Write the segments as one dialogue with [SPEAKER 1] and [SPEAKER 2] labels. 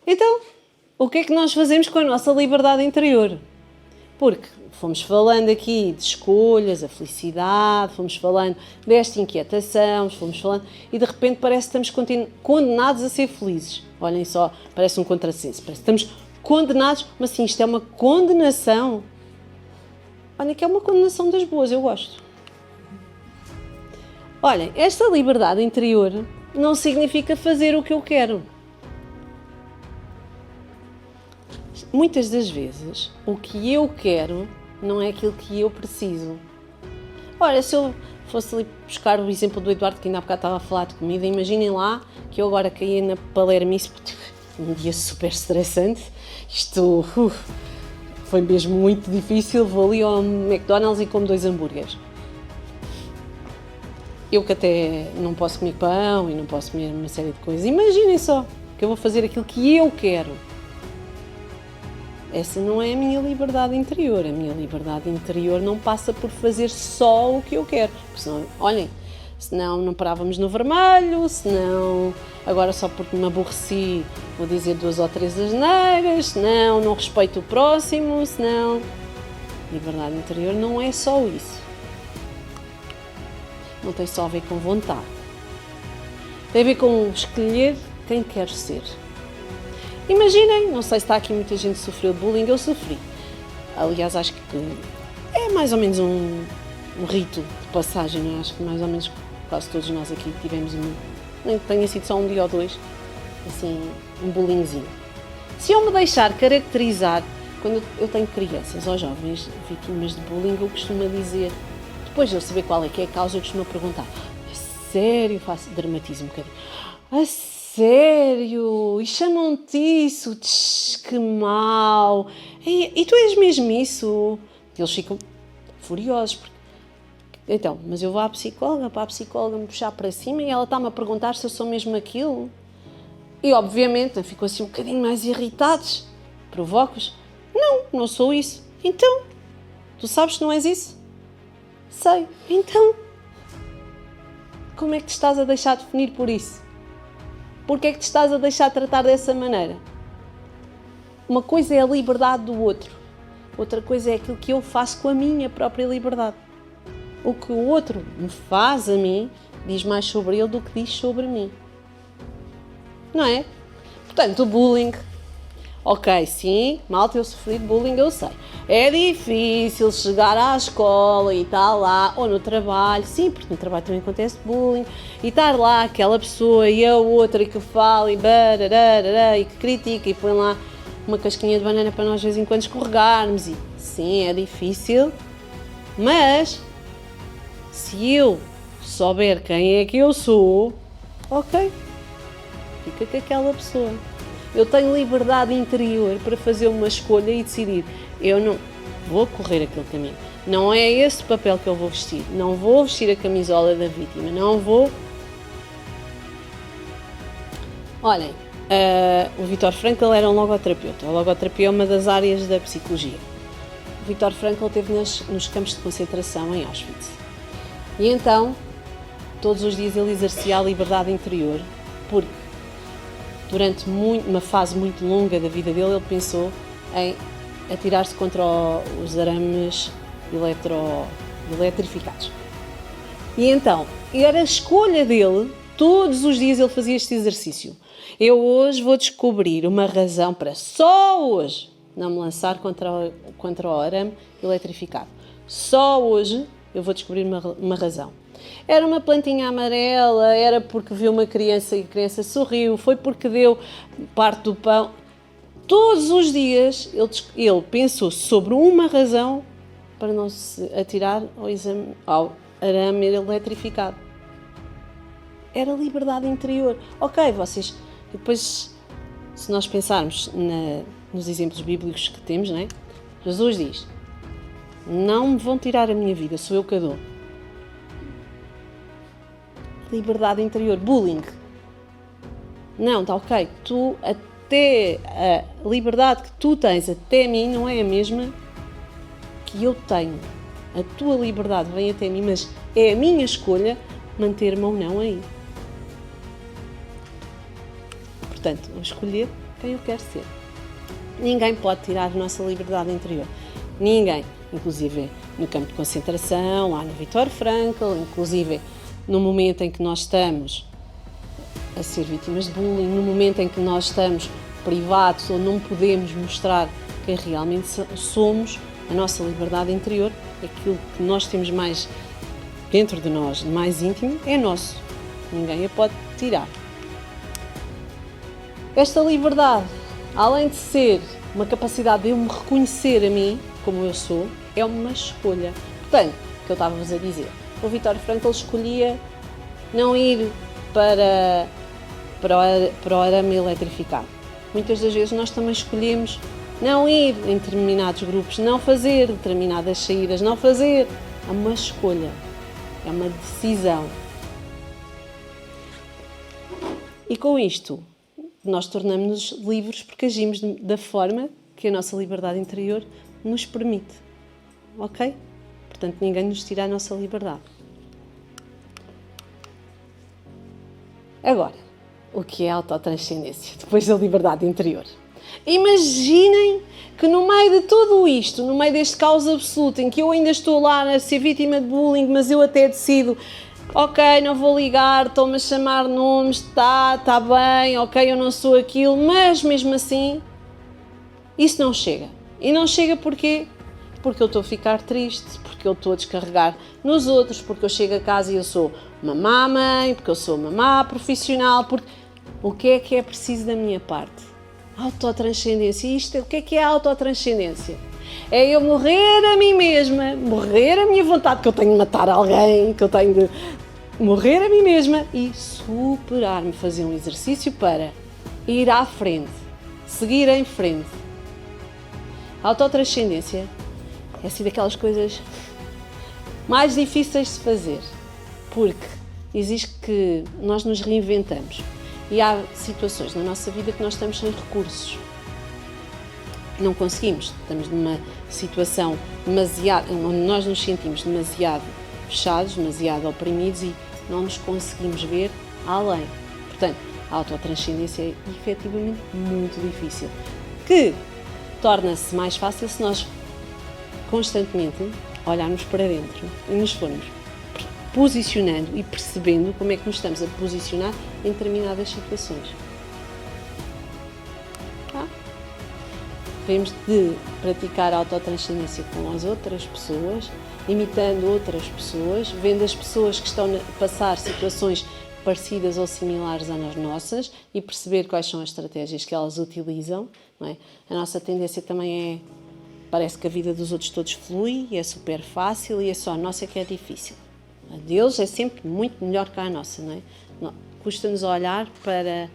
[SPEAKER 1] Então, o que é que nós fazemos com a nossa liberdade interior? Porque fomos falando aqui de escolhas, a felicidade, fomos falando desta inquietação, fomos falando e de repente parece que estamos condenados a ser felizes. Olhem só, parece um contrassenso, parece que estamos condenados, mas sim, isto é uma condenação. Olha que é uma condenação das boas, eu gosto. Olhem, esta liberdade interior não significa fazer o que eu quero. Muitas das vezes, o que eu quero não é aquilo que eu preciso. Ora, se eu fosse ali buscar o exemplo do Eduardo, que ainda há bocado estava a falar de comida, imaginem lá que eu agora caí na palermice, um dia super estressante, isto foi mesmo muito difícil, vou ali ao McDonald's e como 2 hambúrgueres. Eu que até não posso comer pão e não posso comer uma série de coisas, imaginem só que eu vou fazer aquilo que eu quero. Essa não é a minha liberdade interior. A minha liberdade interior não passa por fazer só o que eu quero. Porque senão, olhem, senão não parávamos no vermelho, senão agora só porque me aborreci vou dizer 2 ou 3 asneiras, senão não respeito o próximo, senão... Liberdade interior não é só isso. Não tem só a ver com vontade. Tem a ver com escolher quem quer ser. Imaginem, não sei se está aqui muita gente que sofreu de bullying, eu sofri. Aliás, acho que é mais ou menos um rito de passagem, não é? Acho que mais ou menos quase todos nós aqui tivemos nem que tenha sido só um dia ou 2, assim, um bullyingzinho. Se eu me deixar caracterizar, quando eu tenho crianças ou jovens vítimas de bullying, eu costumo dizer, depois de eu saber qual é que é a causa, eu costumo perguntar, a sério, faço dramatismo um bocadinho, a sério, e chamam-te isso, que mau, e tu és mesmo isso? Eles ficam furiosos, porque, então, mas eu vou à psicóloga, para a psicóloga me puxar para cima e ela está-me a perguntar se eu sou mesmo aquilo. E obviamente ficam assim um bocadinho mais irritados, provoco-os, não sou isso. Então, tu sabes que não és isso? Sei, então, como é que te estás a deixar definir por isso? Porquê é que te estás a deixar tratar dessa maneira? Uma coisa é a liberdade do outro, outra coisa é aquilo que eu faço com a minha própria liberdade. O que o outro me faz a mim diz mais sobre ele do que diz sobre mim. Não é? Portanto, o bullying, ok, sim, malta, eu sofri de bullying, eu sei. É difícil chegar à escola e estar lá, ou no trabalho, sim, porque no trabalho também acontece bullying, e estar lá aquela pessoa e a outra que fala e bararara, e que critica e põe lá uma casquinha de banana para nós de vez em quando escorregarmos. E sim, é difícil, mas se eu souber quem é que eu sou, ok, fica com aquela pessoa. Eu tenho liberdade interior para fazer uma escolha e decidir, eu não vou correr aquele caminho, não é esse papel que eu vou vestir, não vou vestir a camisola da vítima, não vou... Olhem, o Viktor Frankl era um logoterapeuta, a logoterapia é uma das áreas da psicologia. O Viktor Frankl esteve nos campos de concentração em Auschwitz e então todos os dias ele exercia a liberdade interior, porque durante uma fase muito longa da vida dele, ele pensou em atirar-se contra os arames eletrificados. E então, era a escolha dele, todos os dias ele fazia este exercício. Eu hoje vou descobrir uma razão para só hoje não me lançar contra o arame eletrificado. Só hoje eu vou descobrir uma razão. Era uma plantinha amarela, era porque viu uma criança e a criança sorriu, foi porque deu parte do pão. Todos os dias ele pensou sobre uma razão para não se atirar ao arame eletrificado. Era liberdade interior. Ok, vocês, depois, se nós pensarmos nos exemplos bíblicos que temos, não é? Jesus diz, não me vão tirar a minha vida, sou eu que a dou. Liberdade interior, bullying. Não, está ok. Tu, até a liberdade que tu tens até mim não é a mesma que eu tenho. A tua liberdade vem até mim, mas é a minha escolha manter-me ou não aí. Portanto, vamos escolher quem eu quero ser. Ninguém pode tirar a nossa liberdade interior. Ninguém. Inclusive no campo de concentração, lá no Viktor Frankl, inclusive no momento em que nós estamos a ser vítimas de bullying, no momento em que nós estamos privados ou não podemos mostrar quem realmente somos, a nossa liberdade interior, aquilo que nós temos mais dentro de nós, mais íntimo, é nosso. Ninguém a pode tirar. Esta liberdade, além de ser uma capacidade de eu me reconhecer a mim, como eu sou, é uma escolha. Portanto, o que eu estava-vos a dizer, o Viktor Frankl escolhia não ir para o arame eletrificado. Muitas das vezes nós também escolhemos não ir em determinados grupos, não fazer determinadas saídas, não fazer. É uma escolha, é uma decisão. E com isto, nós tornamos-nos livres porque agimos da forma que a nossa liberdade interior nos permite. Ok? Portanto, ninguém nos tira a nossa liberdade. Agora, o que é a autotranscendência? Depois da liberdade interior. Imaginem que no meio de tudo isto, no meio deste caos absoluto, em que eu ainda estou lá a ser vítima de bullying, mas eu até decido, ok, não vou ligar, estão-me a chamar nomes, está bem, ok, eu não sou aquilo, mas mesmo assim, isso não chega. E não chega porquê? Porque eu estou a ficar triste, porque eu estou a descarregar nos outros, porque eu chego a casa e eu sou uma má mãe, porque eu sou uma má profissional, porque o que é preciso da minha parte? Autotranscendência. O que é a autotranscendência? É eu morrer a mim mesma, morrer a minha vontade, que eu tenho de matar alguém, que eu tenho de morrer a mim mesma e superar-me, fazer um exercício para ir à frente, seguir em frente. A autotranscendência é assim daquelas coisas mais difíceis de se fazer, porque exige que nós nos reinventamos e há situações na nossa vida que nós estamos sem recursos. Não conseguimos, estamos numa situação demasiado, onde nós nos sentimos demasiado fechados, demasiado oprimidos e não nos conseguimos ver além. Portanto, a autotranscendência é efetivamente muito difícil, que torna-se mais fácil se nós constantemente olharmos para dentro e nos formos posicionando e percebendo como é que nos estamos a posicionar em determinadas situações. Devemos de praticar a autotranscendência com as outras pessoas, imitando outras pessoas, vendo as pessoas que estão a passar situações parecidas ou similares às nossas e perceber quais são as estratégias que elas utilizam. Não é? A nossa tendência também é, parece que a vida dos outros todos flui, é super fácil e é só a nossa que é difícil. A deles é sempre muito melhor que a nossa, não é? Custa-nos olhar para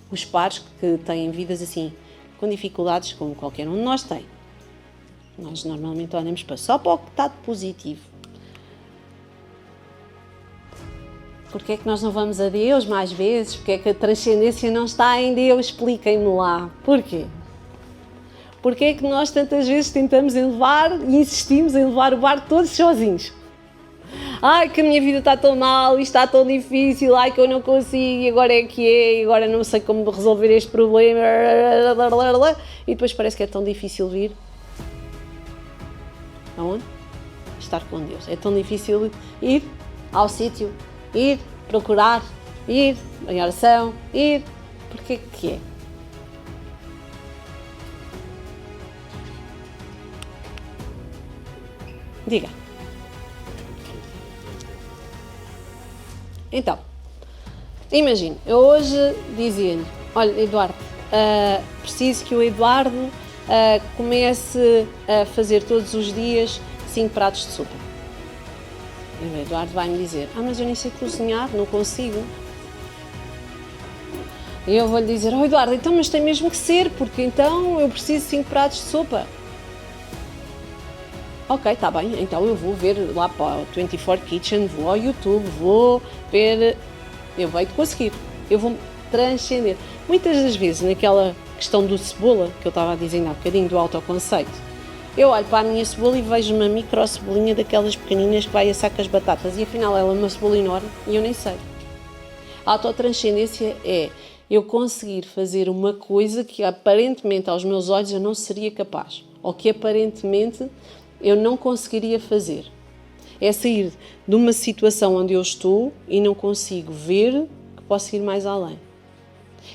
[SPEAKER 1] os pares que têm vidas assim, com dificuldades, como qualquer um de nós tem. Nós normalmente olhamos só para o que está de positivo. Porquê é que nós não vamos a Deus mais vezes? Porquê é que a transcendência não está em Deus? Expliquem-me lá. Porquê? Porquê é que nós tantas vezes tentamos elevar e insistimos em levar o barco todos sozinhos? Ai, que a minha vida está tão mal, isto está tão difícil, ai, que eu não consigo, e agora é que é, e agora não sei como resolver este problema, e depois parece que é tão difícil vir. Aonde? Estar com Deus. É tão difícil ir ao sítio, ir procurar, ir em oração, ir. Porquê que é? Diga. Então, imagine, eu hoje dizia-lhe, olha Eduardo, preciso que o Eduardo comece a fazer todos os dias 5 pratos de sopa. E o Eduardo vai-me dizer, mas eu nem sei cozinhar, não consigo. E eu vou-lhe dizer, Eduardo, então mas tem mesmo que ser, porque então eu preciso de 5 pratos de sopa. Ok, está bem, então eu vou ver lá para o 24 Kitchen, vou ao YouTube, vou ver, eu vou conseguir, eu vou transcender. Muitas das vezes, naquela questão do cebola, que eu estava a dizer há bocadinho, do autoconceito, eu olho para a minha cebola e vejo uma micro cebolinha daquelas pequeninas que vai assar com as batatas e afinal ela é uma cebola enorme e eu nem sei. A autotranscendência é eu conseguir fazer uma coisa que aparentemente aos meus olhos eu não seria capaz, ou que aparentemente eu não conseguiria fazer. É sair de uma situação onde eu estou e não consigo ver que posso ir mais além.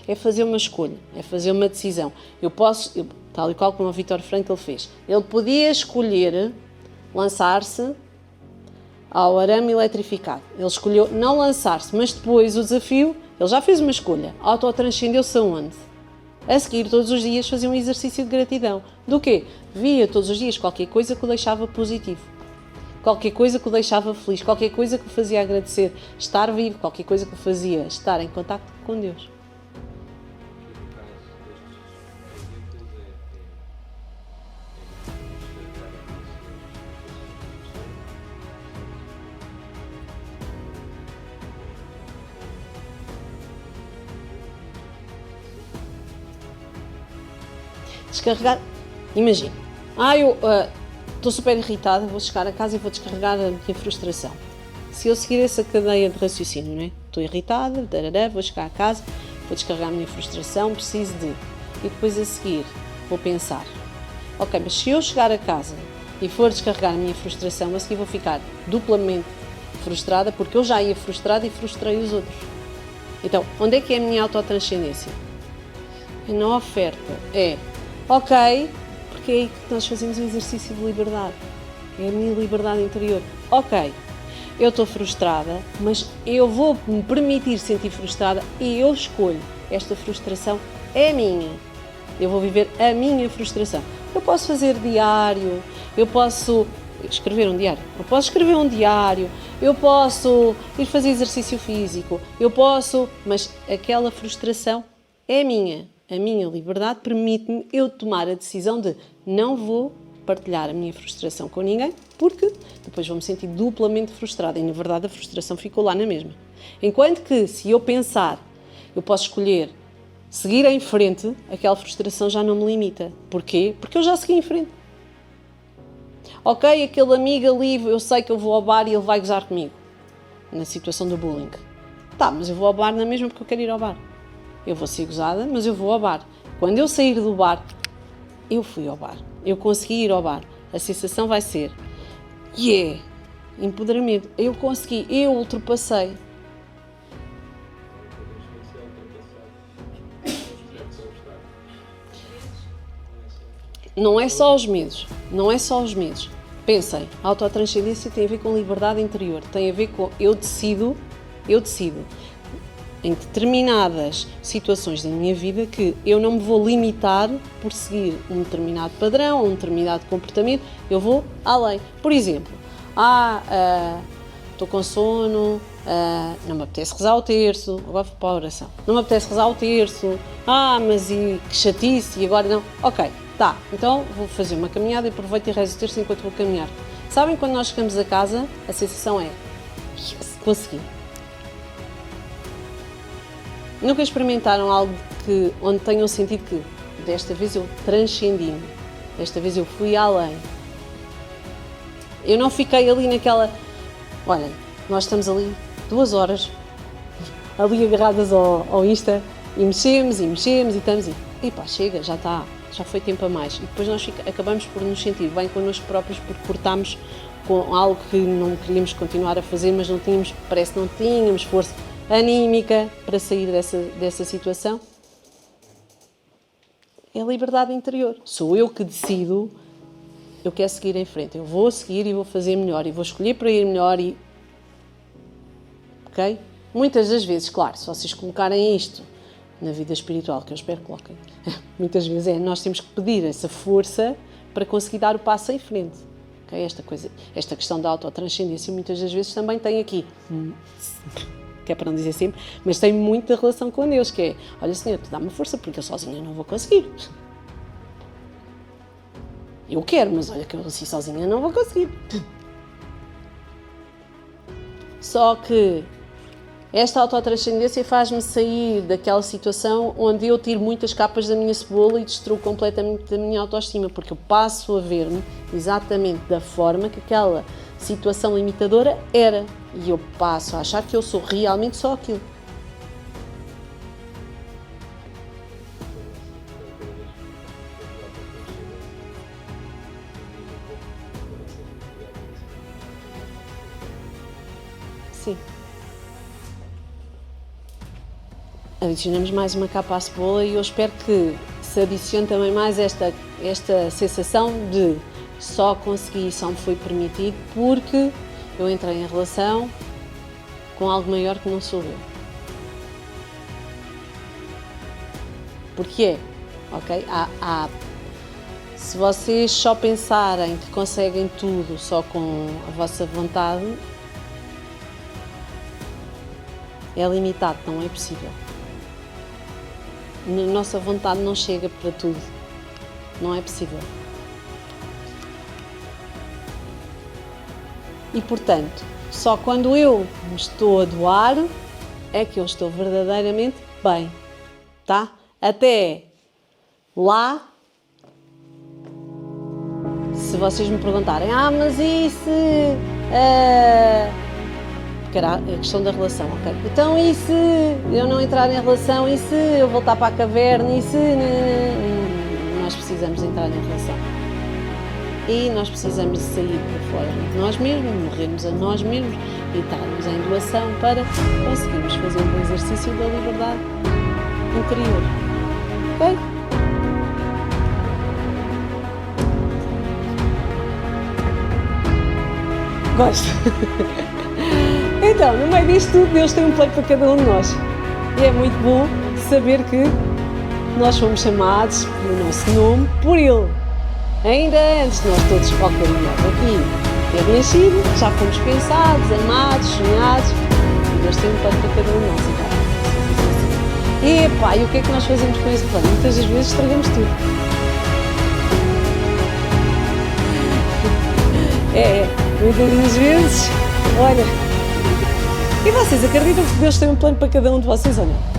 [SPEAKER 1] É fazer uma escolha, é fazer uma decisão. Tal e qual como o Viktor Frankl fez, ele podia escolher lançar-se ao arame eletrificado. Ele escolheu não lançar-se, mas depois o desafio, ele já fez uma escolha, autotranscendeu-se aonde? A seguir, todos os dias fazia um exercício de gratidão. Do quê? Via todos os dias qualquer coisa que o deixava positivo, qualquer coisa que o deixava feliz, qualquer coisa que o fazia agradecer, estar vivo, qualquer coisa que o fazia estar em contacto com Deus. Descarregar, imagina, eu estou super irritada, vou chegar a casa e vou descarregar a minha frustração. Se eu seguir essa cadeia de raciocínio, não é? Estou irritada, vou chegar a casa, vou descarregar a minha frustração, preciso de... E depois a seguir vou pensar, ok, mas se eu chegar a casa e for descarregar a minha frustração, a seguir vou ficar duplamente frustrada, porque eu já ia frustrada e frustrei os outros. Então, onde é que é a minha autotranscendência? É na oferta, ok, porque é aí que nós fazemos o exercício de liberdade. É a minha liberdade interior. Ok, eu estou frustrada, mas eu vou me permitir sentir frustrada e eu escolho. Esta frustração é minha. Eu vou viver a minha frustração. Eu posso fazer diário, eu posso escrever um diário, eu posso ir fazer exercício físico, mas aquela frustração é minha. A minha liberdade permite-me eu tomar a decisão de não vou partilhar a minha frustração com ninguém, porque depois vou me sentir duplamente frustrada e, na verdade, a frustração ficou lá na mesma. Enquanto que, se eu pensar, eu posso escolher seguir em frente, aquela frustração já não me limita. Porquê? Porque eu já segui em frente. Ok, aquele amigo ali, eu sei que eu vou ao bar e ele vai gozar comigo, na situação do bullying. Mas eu vou ao bar na mesma porque eu quero ir ao bar. Eu vou ser gozada, mas eu vou ao bar. Quando eu sair do bar, eu fui ao bar. Eu consegui ir ao bar. A sensação vai ser, empoderamento. Eu consegui, eu ultrapassei. Não é só os medos. Pensem, a autotranscendência tem a ver com liberdade interior. Tem a ver com eu decido em determinadas situações da minha vida que eu não me vou limitar por seguir um determinado padrão, um determinado comportamento, eu vou além. Por exemplo, estou com sono, não me apetece rezar o terço, agora vou para a oração, não me apetece rezar o terço, mas e que chatice, e agora não, ok, então vou fazer uma caminhada e aproveito e rezo o terço enquanto vou caminhar. Sabem, quando nós chegamos a casa, a sensação é, consegui. Nunca experimentaram algo onde tenham sentido que desta vez eu transcendi-me, desta vez eu fui além. Eu não fiquei ali naquela... Olha, nós estamos ali 2 horas, ali agarradas ao Insta, e mexemos e estamos chega, já foi tempo a mais. E depois nós acabamos por nos sentir bem connosco próprios porque cortámos com algo que não queríamos continuar a fazer, mas parece que não tínhamos força anímica para sair dessa situação. É a liberdade interior. Sou eu que decido, eu quero seguir em frente. Eu vou seguir e vou fazer melhor. E vou escolher para ir melhor. Ok? Muitas das vezes, claro, se vocês colocarem isto na vida espiritual, que eu espero que coloquem, muitas vezes nós temos que pedir essa força para conseguir dar o passo em frente. Okay? Esta questão da autotranscendência muitas das vezes também tem aqui... que é para não dizer sempre, mas tem muita relação com Deus, que é, olha Senhor, tu dá-me força porque eu sozinha não vou conseguir. Eu quero, mas olha que eu assim sozinha não vou conseguir. Só que esta autotranscendência faz-me sair daquela situação onde eu tiro muitas capas da minha cebola e destruo completamente a minha autoestima, porque eu passo a ver-me exatamente da forma que aquela situação limitadora era. E eu passo a achar que eu sou realmente só aquilo. Sim. Adicionamos mais uma capa à cebola e eu espero que se adicione também mais esta sensação de só consegui, só me foi permitido porque eu entrei em relação com algo maior que não sou eu. Porque ok? Se vocês só pensarem que conseguem tudo só com a vossa vontade, é limitado, não é possível. A nossa vontade não chega para tudo, não é possível. E portanto, só quando eu me estou a doar é que eu estou verdadeiramente bem, tá? Até lá, se vocês me perguntarem, mas e se... porque era a questão da relação, ok? Então e se eu não entrar em relação, e se eu voltar para a caverna, e se... Nós precisamos entrar em relação. E nós precisamos de sair para fora de nós mesmos, morrermos a nós mesmos e estarmos em doação para conseguirmos fazer um exercício da liberdade interior. Ok? Gosto. Então, no meio disto tudo, Deus tem um plano para cada um de nós. E é muito bom saber que nós fomos chamados pelo nosso nome, por Ele. Ainda antes de nós todos qualquer um aqui ter nascido, já fomos pensados, amados, sonhados, e Deus tem um plano para cada um de nós. E o que é que nós fazemos com esse plano? Muitas das vezes estragamos tudo. Muitas das vezes, olha. E vocês acreditam que Deus tem um plano para cada um de vocês ou não?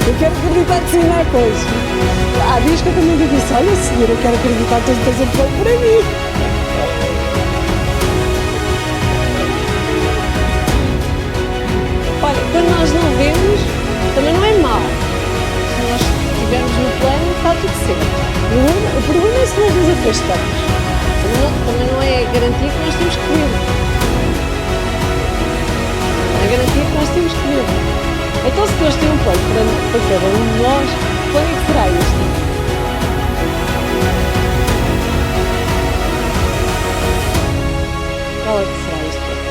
[SPEAKER 1] Eu quero acreditar que sim, não é coisa. Há dias que eu também digo isso, olha Senhor, eu quero acreditar que tu tens um plano para mim. Olha, quando nós não vemos, também não é mau. Se nós estivermos no plano, está tudo certo. O problema é se nós nos afastamos. Também não é a garantia que nós temos que ver. É a garantia que nós temos que ver. Então, se Deus tem um plano para cada um de nós, que plano é que será este? Qual é que será este plano?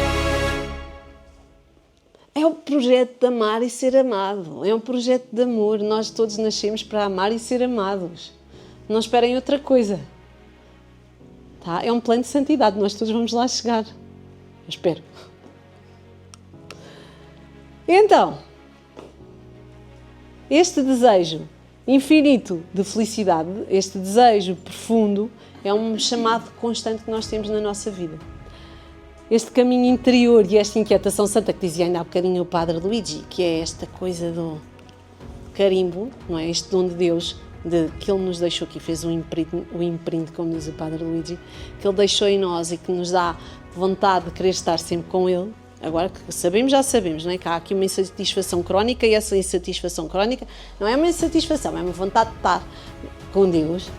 [SPEAKER 1] É o projeto de amar e ser amado. É um projeto de amor. Nós todos nascemos para amar e ser amados. Não esperem outra coisa. Tá? É um plano de santidade. Nós todos vamos lá chegar. Eu espero. Então, este desejo infinito de felicidade, este desejo profundo, é um chamado constante que nós temos na nossa vida. Este caminho interior e esta inquietação santa que dizia ainda há bocadinho o Padre Luigi, que é esta coisa do carimbo, não é? Este dom de Deus, que Ele nos deixou aqui, fez o imprint, como diz o Padre Luigi, que Ele deixou em nós e que nos dá vontade de querer estar sempre com Ele. Agora que sabemos, já sabemos, não é? Que há aqui uma insatisfação crónica e essa insatisfação crónica não é uma insatisfação, é uma vontade de estar com Deus.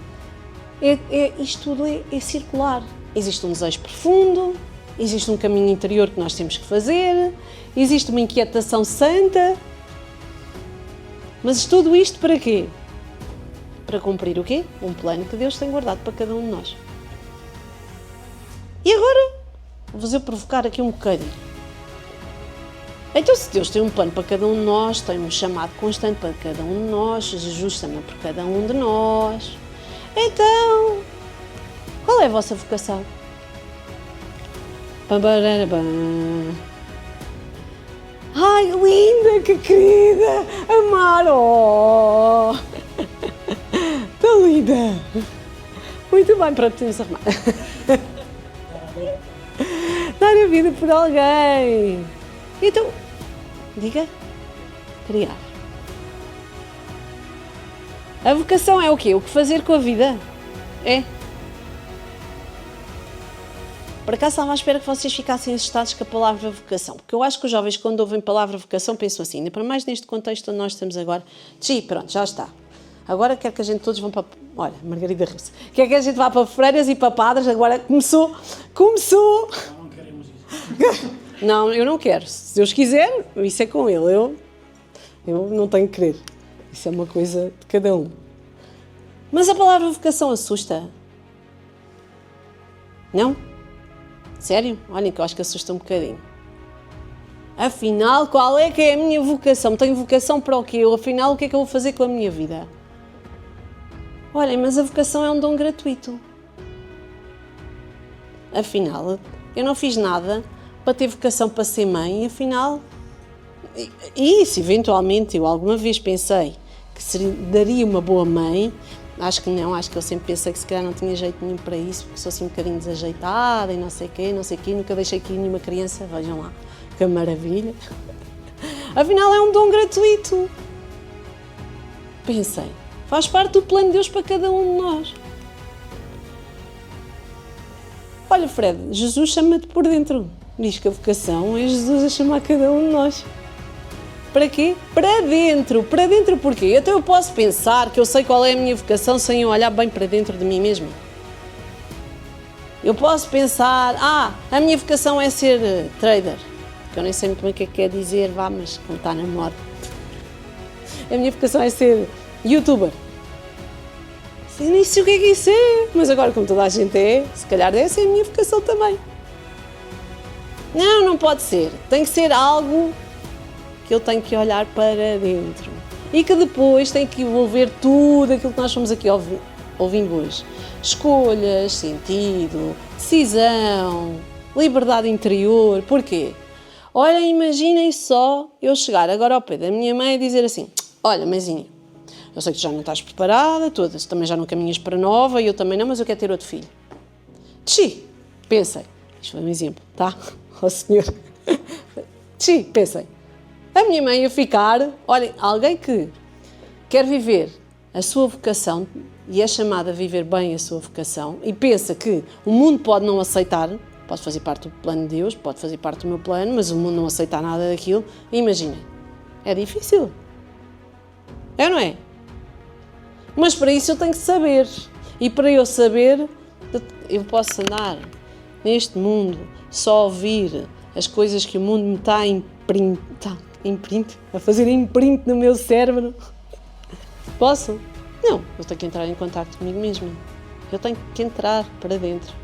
[SPEAKER 1] Isto tudo é circular. Existe um desejo profundo, existe um caminho interior que nós temos que fazer, existe uma inquietação santa. Mas tudo isto para quê? Para cumprir o quê? Um plano que Deus tem guardado para cada um de nós. E agora, vou-vos provocar aqui um bocadinho. Então, se Deus tem um plano para cada um de nós, tem um chamado constante para cada um de nós, Jesus também por cada um de nós, então, qual é a vossa vocação? Ai, linda, que querida, amar, oh, tão linda. Muito bem, pronto, temos a arrumar. Dar a vida por alguém. Então, diga, criar. A vocação é o quê? O que fazer com a vida? É. Por acaso estava à espera que vocês ficassem assustados com a palavra vocação, porque eu acho que os jovens, quando ouvem a palavra vocação, pensam assim, ainda para mais neste contexto onde nós estamos agora, pronto, já está. Agora quero que a gente todos vão para... Olha, Margarida Rios. Quer que a gente vá para freiras e para padres, agora começou!
[SPEAKER 2] Não queremos isso.
[SPEAKER 1] Não, eu não quero. Se Deus quiser, isso é com Ele. Eu não tenho que querer. Isso é uma coisa de cada um. Mas a palavra vocação assusta? Não? Sério? Olhem que eu acho que assusta um bocadinho. Afinal, qual é que é a minha vocação? Tenho vocação para o quê? Afinal, o que é que eu vou fazer com a minha vida? Olhem, mas a vocação é um dom gratuito. Afinal, eu não fiz nada para ter vocação para ser mãe, afinal... E se eventualmente eu alguma vez pensei que daria uma boa mãe, acho que não, acho que eu sempre pensei que se calhar não tinha jeito nenhum para isso, porque sou assim um bocadinho desajeitada e não sei quê, nunca deixei aqui nenhuma criança, vejam lá, que maravilha. Afinal é um dom gratuito. Pensei, faz parte do plano de Deus para cada um de nós. Olha, Fred, Jesus chama-te por dentro. Diz que a vocação é Jesus a chamar cada um de nós. Para quê? Para dentro. Para dentro porquê? Até eu posso pensar que eu sei qual é a minha vocação sem eu olhar bem para dentro de mim mesma. Eu posso pensar, a minha vocação é ser trader. Que eu nem sei muito bem o que é que quer dizer, mas como está na moda. A minha vocação é ser youtuber. Nem sei o que é isso é, mas agora como toda a gente é, se calhar essa é a minha vocação também. Não pode ser. Tem que ser algo que eu tenho que olhar para dentro. E que depois tem que envolver tudo aquilo que nós fomos aqui ouvindo hoje. Escolhas, sentido, decisão, liberdade interior. Porquê? Olha, imaginem só eu chegar agora ao pé da minha mãe e dizer assim: olha, mãezinha, eu sei que tu já não estás preparada, tu também já não caminhas para nova e eu também não, mas eu quero ter outro filho. Pensei. Isto foi um exemplo, tá? Ó senhor. Pensei. A minha mãe ia ficar, olhem, alguém que quer viver a sua vocação e é chamada a viver bem a sua vocação e pensa que o mundo pode não aceitar, pode fazer parte do plano de Deus, pode fazer parte do meu plano, mas o mundo não aceita nada daquilo, imaginem, é difícil. É ou não é? Mas para isso eu tenho que saber. E para eu saber, eu posso andar neste mundo só a ouvir as coisas que o mundo me está a fazer imprint no meu cérebro. Posso? Não, eu tenho que entrar em contacto comigo mesma. Eu tenho que entrar para dentro.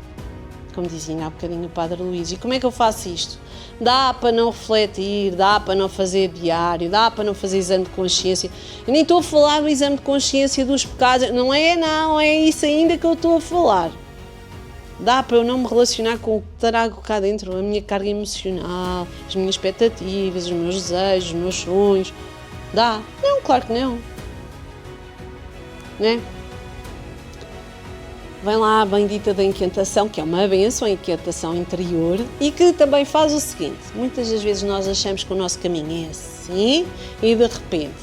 [SPEAKER 1] Como dizia há bocadinho o Padre Luís. E como é que eu faço isto? Dá para não refletir, dá para não fazer diário, dá para não fazer exame de consciência. Eu nem estou a falar do exame de consciência dos pecados. Não é isso ainda que eu estou a falar. Dá para eu não me relacionar com o que trago cá dentro, a minha carga emocional, as minhas expectativas, os meus desejos, os meus sonhos. Dá? Não, claro que não. Né? Vem lá a bendita da inquietação, que é uma benção, a inquietação interior, e que também faz o seguinte: muitas das vezes nós achamos que o nosso caminho é assim e de repente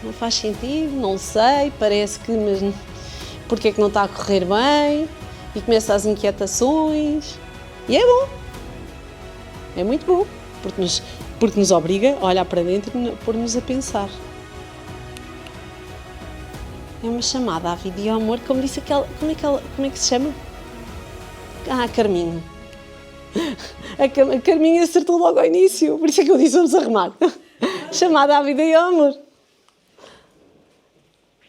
[SPEAKER 1] não faz sentido, não sei, parece que, mas porque é que não está a correr bem? E começa as inquietações. E é bom. É muito bom, porque nos obriga a olhar para dentro e pôr-nos a pensar. É uma chamada à vida e ao amor, como disse aquela... Como é que se chama? A Carminho. A Carminho acertou logo ao início, por isso é que eu disse vamos arrumar. Chamada à vida e ao amor.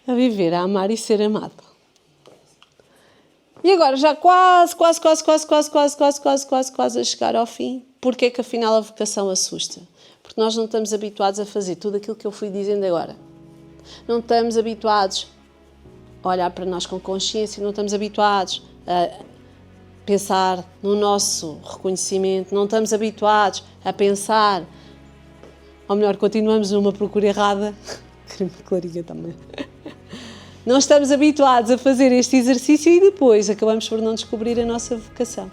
[SPEAKER 1] A viver, a amar e ser amado. E agora já quase a chegar ao fim. Porquê que afinal a vocação assusta? Porque nós não estamos habituados a fazer tudo aquilo que eu fui dizendo agora. Não estamos habituados a olhar para nós com consciência, não estamos habituados a pensar no nosso reconhecimento, não estamos habituados a pensar, ou melhor, continuamos numa procura errada. Clarinha também. Não estamos habituados a fazer este exercício e depois acabamos por não descobrir a nossa vocação.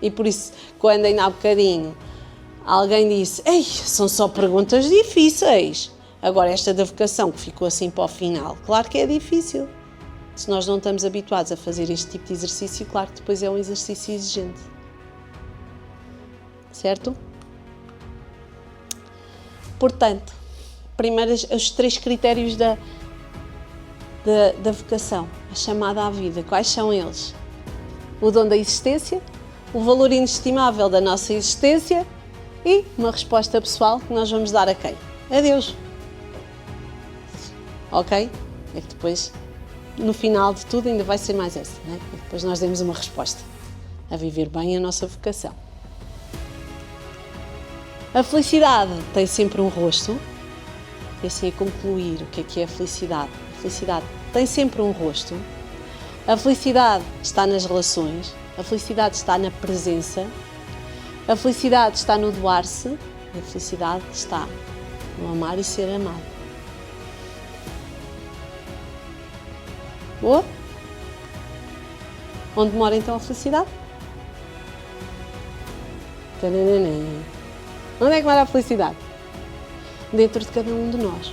[SPEAKER 1] E por isso, quando ainda há bocadinho alguém disse: ei, são só perguntas difíceis. Agora esta da vocação que ficou assim para o final, claro que é difícil. Se nós não estamos habituados a fazer este tipo de exercício, claro que depois é um exercício exigente. Certo? Portanto, primeiro os 3 critérios da vocação, a chamada à vida. Quais são eles? O dom da existência, o valor inestimável da nossa existência e uma resposta pessoal que nós vamos dar a quem? A Deus. Ok? É que depois, no final de tudo, ainda vai ser mais essa, não é? E depois nós demos uma resposta a viver bem a nossa vocação. A felicidade tem sempre um rosto. E assim a concluir, o que é a felicidade? A felicidade tem sempre um rosto. A felicidade está nas relações. A felicidade está na presença. A felicidade está no doar-se. A felicidade está no amar e ser amado. Boa? Onde mora então a felicidade? Tananana. Onde é que mora a felicidade? Dentro de cada um de nós.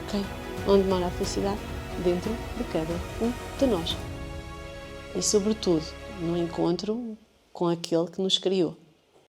[SPEAKER 1] Ok? Onde mora a felicidade? Dentro de cada um de nós. E, sobretudo, no encontro com aquele que nos criou.